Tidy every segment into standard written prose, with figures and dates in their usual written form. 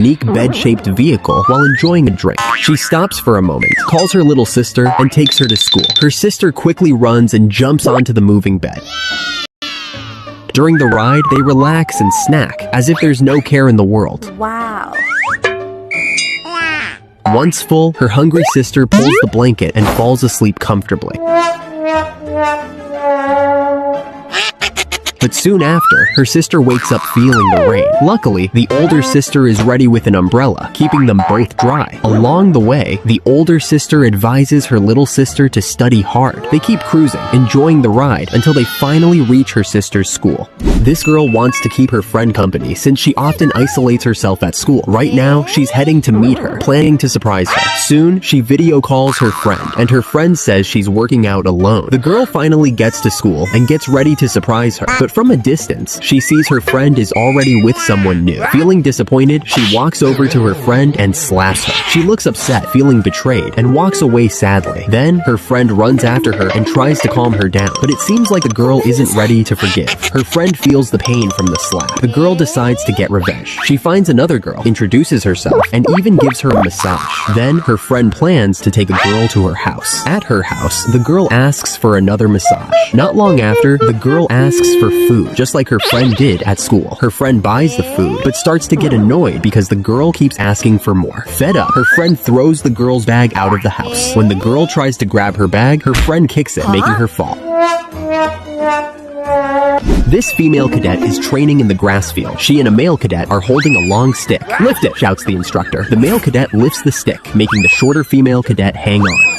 unique bed-shaped vehicle while enjoying a drink. She stops for a moment, calls her little sister, and takes her to school. Her sister quickly runs and jumps onto the moving bed. During the ride, they relax and snack, as if there's no care in the world. Wow. Once full, her hungry sister pulls the blanket and falls asleep comfortably. But soon after, her sister wakes up feeling the rain. Luckily, the older sister is ready with an umbrella, keeping them both dry. Along the way, the older sister advises her little sister to study hard. They keep cruising, enjoying the ride, until they finally reach her sister's school. This girl wants to keep her friend company since she often isolates herself at school. Right now, she's heading to meet her, planning to surprise her. Soon, she video calls her friend, and her friend says she's working out alone. The girl finally gets to school and gets ready to surprise her, but from a distance, she sees her friend is already with someone new. Feeling disappointed, she walks over to her friend and slaps her. She looks upset, feeling betrayed, and walks away sadly. Then, her friend runs after her and tries to calm her down, but it seems like the girl isn't ready to forgive. Her friend feels the pain from the slap. The girl decides to get revenge. She finds another girl, introduces herself, and even gives her a massage. Then, her friend plans to take a girl to her house. At her house, the girl asks for another massage. Not long after, the girl asks for food, just like her friend did at school. Her friend buys the food, but starts to get annoyed because the girl keeps asking for more. Fed up, her friend throws the girl's bag out of the house. When the girl tries to grab her bag, her friend kicks it, making her fall. This female cadet is training in the grass field. She and a male cadet are holding a long stick. "Lift it," shouts the instructor. The male cadet lifts the stick, making the shorter female cadet hang on.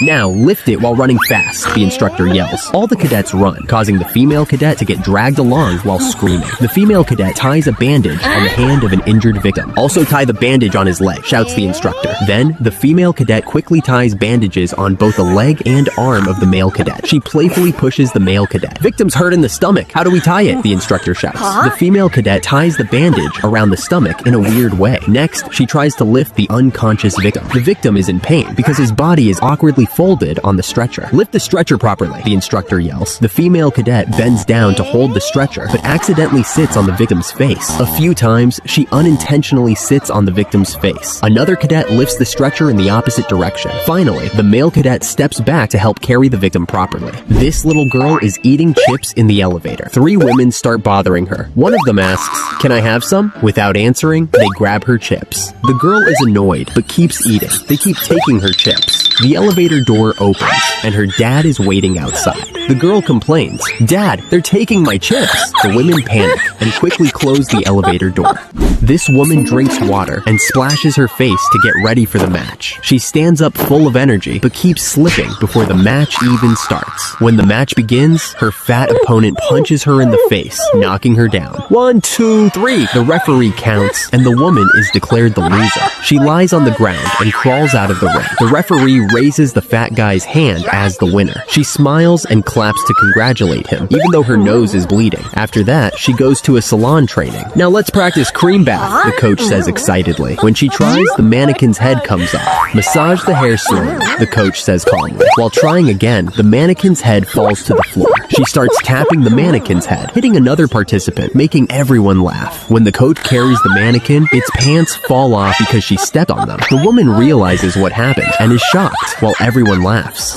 "Now, lift it while running fast," the instructor yells. All the cadets run, causing the female cadet to get dragged along while screaming. The female cadet ties a bandage on the hand of an injured victim. "Also tie the bandage on his leg," shouts the instructor. Then, the female cadet quickly ties bandages on both the leg and arm of the male cadet. She playfully pushes the male cadet. "Victim's hurt in the stomach. How do we tie it?" the instructor shouts. The female cadet ties the bandage around the stomach in a weird way. Next, she tries to lift the unconscious victim. The victim is in pain because his body is awkwardly folded on the stretcher. "Lift the stretcher properly," the instructor yells. The female cadet bends down to hold the stretcher, but accidentally sits on the victim's face. A few times, she unintentionally sits on the victim's face. Another cadet lifts the stretcher in the opposite direction. Finally, the male cadet steps back to help carry the victim properly. This little girl is eating chips in the elevator. Three women start bothering her. One of them asks, "Can I have some?" Without answering, they grab her chips. The girl is annoyed, but keeps eating. They keep taking her chips. The elevator door opens, and her dad is waiting outside. The girl complains, "Dad, they're taking my chips." The women panic and quickly close the elevator door. This woman drinks water and splashes her face to get ready for the match. She stands up full of energy, but keeps slipping before the match even starts. When the match begins, her fat opponent punches her in the face, knocking her down. 1, 2, 3. The referee counts, and the woman is declared the loser. She lies on the ground and crawls out of the ring. The referee raises the fat guy's hand as the winner. She smiles and claps to congratulate him, even though her nose is bleeding. After that, she goes to a salon training. "Now let's practice cream bath," the coach says excitedly. When she tries, the mannequin's head comes off. "Massage the hair slowly," the coach says calmly. While trying again, the mannequin's head falls to the floor. She starts tapping the mannequin's head, hitting another participant, making everyone laugh. When the coach carries the mannequin, its pants fall off because she stepped on them. The woman realizes what happened and is shocked, while everyone laughs.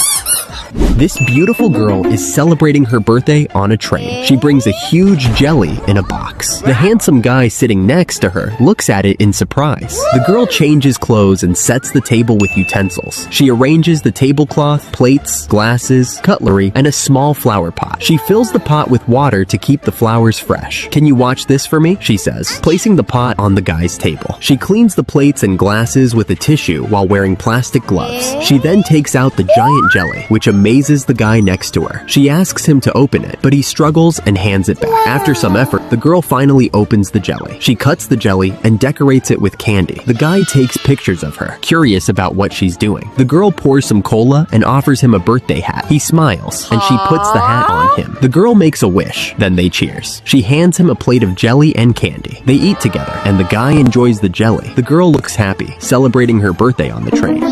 This beautiful girl is celebrating her birthday on a train. She brings a huge jelly in a box. The handsome guy sitting next to her looks at it in surprise. The girl changes clothes and sets the table with utensils. She arranges the tablecloth, plates, glasses, cutlery, and a small flower pot. She fills the pot with water to keep the flowers fresh. "Can you watch this for me?" she says, placing the pot on the guy's table. She cleans the plates and glasses with a tissue while wearing plastic gloves. She then takes out the giant jelly, which amazes the guy next to her. She asks him to open it, but he struggles and hands it back. After some effort, the girl finally opens the jelly. She cuts the jelly and decorates it with candy. The guy takes pictures of her, curious about what she's doing. The girl pours some cola and offers him a birthday hat. He smiles, and she puts the hat on him. The girl makes a wish, then they cheers. She hands him a plate of jelly and candy. They eat together, and the guy enjoys the jelly. The girl looks happy, celebrating her birthday on the train.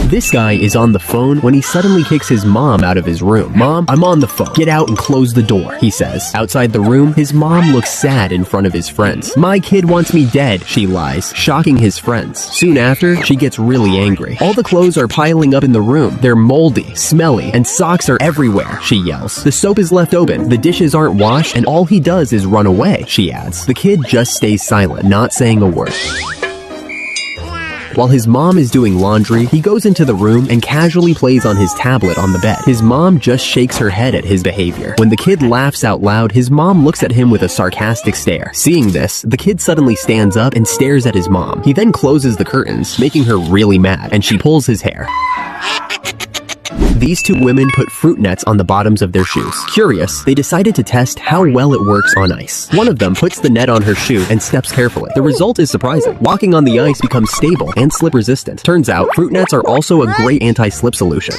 This guy is on the phone when he suddenly kicks his mom out of his room. "Mom, I'm on the phone. Get out and close the door," he says. Outside the room, his mom looks sad in front of his friends. "My kid wants me dead," she lies, shocking his friends. Soon after, she gets really angry. "All the clothes are piling up in the room. They're moldy, smelly, and socks are everywhere," she yells. "The soap is left open, the dishes aren't washed, and all he does is run away," she adds. The kid just stays silent, not saying a word. While his mom is doing laundry, he goes into the room and casually plays on his tablet on the bed. His mom just shakes her head at his behavior. When the kid laughs out loud, his mom looks at him with a sarcastic stare. Seeing this, the kid suddenly stands up and stares at his mom. He then closes the curtains, making her really mad, and she pulls his hair. These two women put fruit nets on the bottoms of their shoes. Curious, they decided to test how well it works on ice. One of them puts the net on her shoe and steps carefully. The result is surprising. Walking on the ice becomes stable and slip-resistant. Turns out, fruit nets are also a great anti-slip solution.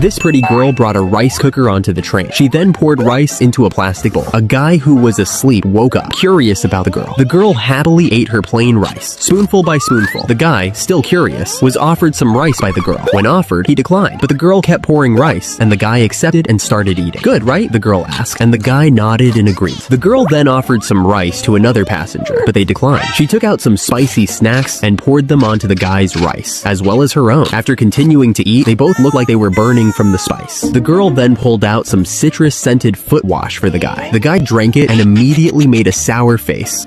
This pretty girl brought a rice cooker onto the train. She then poured rice into a plastic bowl. A guy who was asleep woke up, curious about the girl. The girl happily ate her plain rice, spoonful by spoonful. The guy, still curious, was offered some rice by the girl. When offered, he declined, but the girl kept pouring rice, and the guy accepted and started eating. "Good, right?" the girl asked, and the guy nodded in agreement. The girl then offered some rice to another passenger, but they declined. She took out some spicy snacks and poured them onto the guy's rice, as well as her own. After continuing to eat, they both looked like they were burning from the spice. The girl then pulled out some citrus-scented foot wash for the guy. The guy drank it and immediately made a sour face.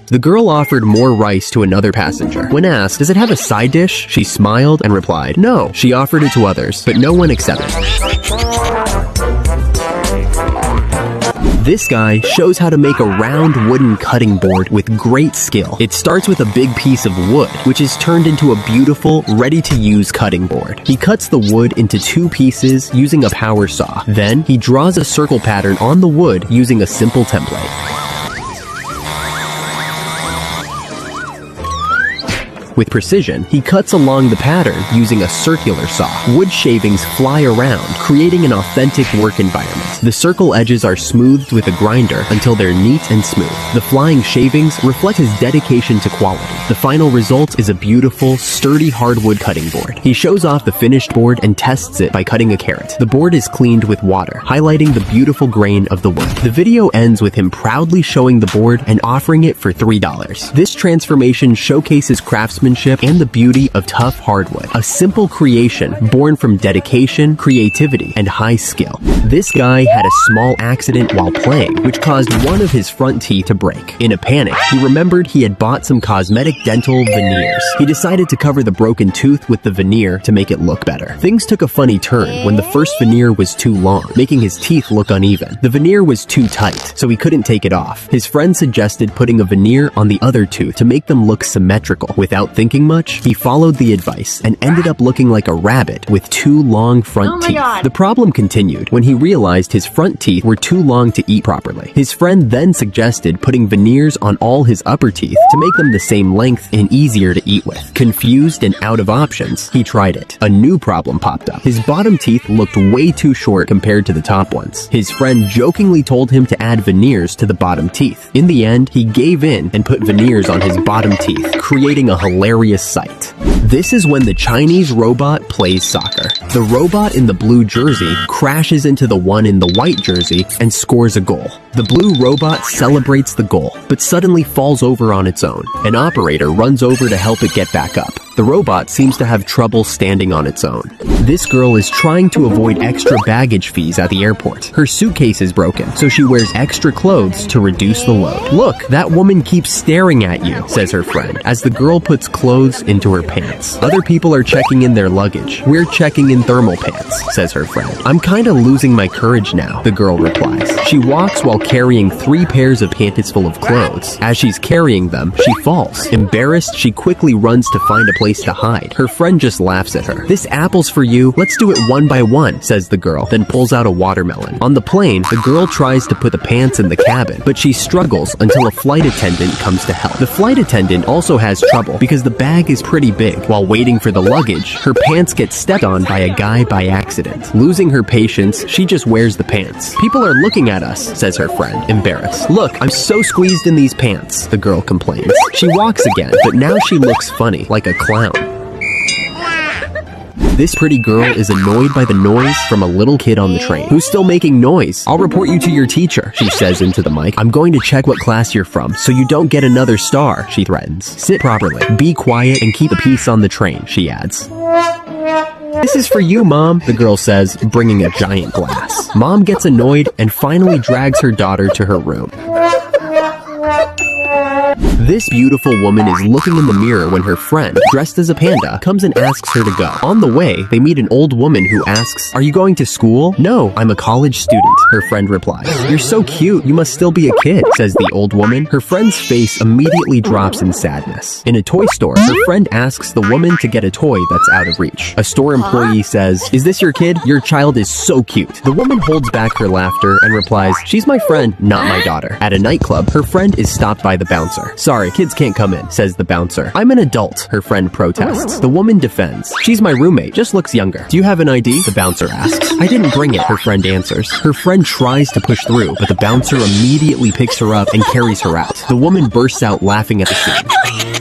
The girl offered more rice to another passenger. When asked, "Does it have a side dish?" she smiled and replied, "No." She offered it to others, but no one accepted. This guy shows how to make a round wooden cutting board with great skill. It starts with a big piece of wood, which is turned into a beautiful, ready-to-use cutting board. He cuts the wood into 2 pieces using a power saw. Then, he draws a circle pattern on the wood using a simple template. With precision, he cuts along the pattern using a circular saw. Wood shavings fly around, creating an authentic work environment. The circle edges are smoothed with a grinder until they're neat and smooth. The flying shavings reflect his dedication to quality. The final result is a beautiful, sturdy hardwood cutting board. He shows off the finished board and tests it by cutting a carrot. The board is cleaned with water, highlighting the beautiful grain of the wood. The video ends with him proudly showing the board and offering it for $3. This transformation showcases craftsmanship and the beauty of tough hardwood. A simple creation born from dedication, creativity, and high skill. This guy had a small accident while playing, which caused one of his front teeth to break. In a panic, he remembered he had bought some cosmetic dental veneers. He decided to cover the broken tooth with the veneer to make it look better. Things took a funny turn when the first veneer was too long, making his teeth look uneven. The veneer was too tight, so he couldn't take it off. His friend suggested putting a veneer on the other tooth to make them look symmetrical. Without thinking much, he followed the advice and ended up looking like a rabbit with 2 long front teeth. The problem continued when he realized his front teeth were too long to eat properly. His friend then suggested putting veneers on all his upper teeth to make them the same length and easier to eat with. Confused and out of options, he tried it. A new problem popped up. His bottom teeth looked way too short compared to the top ones. His friend jokingly told him to add veneers to the bottom teeth. In the end, he gave in and put veneers on his bottom teeth, creating a hilarious sight. This is when the Chinese robot plays soccer. The robot in the blue jersey crashes into the one in the white jersey and scores a goal. The blue robot celebrates the goal, but suddenly falls over on its own. An operator runs over to help it get back up. The robot seems to have trouble standing on its own. This girl is trying to avoid extra baggage fees at the airport. Her suitcase is broken, so she wears extra clothes to reduce the load. "Look, that woman keeps staring at you," says her friend, as the girl puts clothes into her pants. "Other people are checking in their luggage. We're checking in thermal pants," says her friend. "I'm kinda losing my courage now," the girl replies. She walks while carrying 3 pairs of panties full of clothes. As she's carrying them, she falls. Embarrassed, she quickly runs to find a place to hide. Her friend just laughs at her. "This apple's for you. Let's do it one by one," says the girl, then pulls out a watermelon. On the plane, the girl tries to put the pants in the cabin, but she struggles until a flight attendant comes to help. The flight attendant also has trouble because the bag is pretty big. While waiting for the luggage, her pants get stepped on by a guy by accident. Losing her patience, she just wears the pants. "People are looking at us," says her friend, embarrassed. "Look, I'm so squeezed in these pants," the girl complains. She walks again, but now she looks funny, like a clown. This pretty girl is annoyed by the noise from a little kid on the train. Who's still making noise? I'll report you to your teacher, she says into the mic. I'm going to check what class you're from so you don't get another star, she threatens. Sit properly, be quiet, and keep the peace on the train, she adds. This is for you, Mom, the girl says, bringing a giant glass. Mom gets annoyed and finally drags her daughter to her room. This beautiful woman is looking in the mirror when her friend, dressed as a panda, comes and asks her to go. On the way, they meet an old woman who asks, "Are you going to school?" "No, I'm a college student," her friend replies. "You're so cute, you must still be a kid," says the old woman. Her friend's face immediately drops in sadness. In a toy store, her friend asks the woman to get a toy that's out of reach. A store employee says, "Is this your kid? Your child is so cute." The woman holds back her laughter and replies, "She's my friend, not my daughter." At a nightclub, her friend is stopped by the bouncer. "Sorry, kids can't come in," says the bouncer. "I'm an adult," her friend protests. The woman defends. "She's my roommate, just looks younger." "Do you have an ID?" the bouncer asks. "I didn't bring it," her friend answers. Her friend tries to push through, but the bouncer immediately picks her up and carries her out. The woman bursts out laughing at the scene.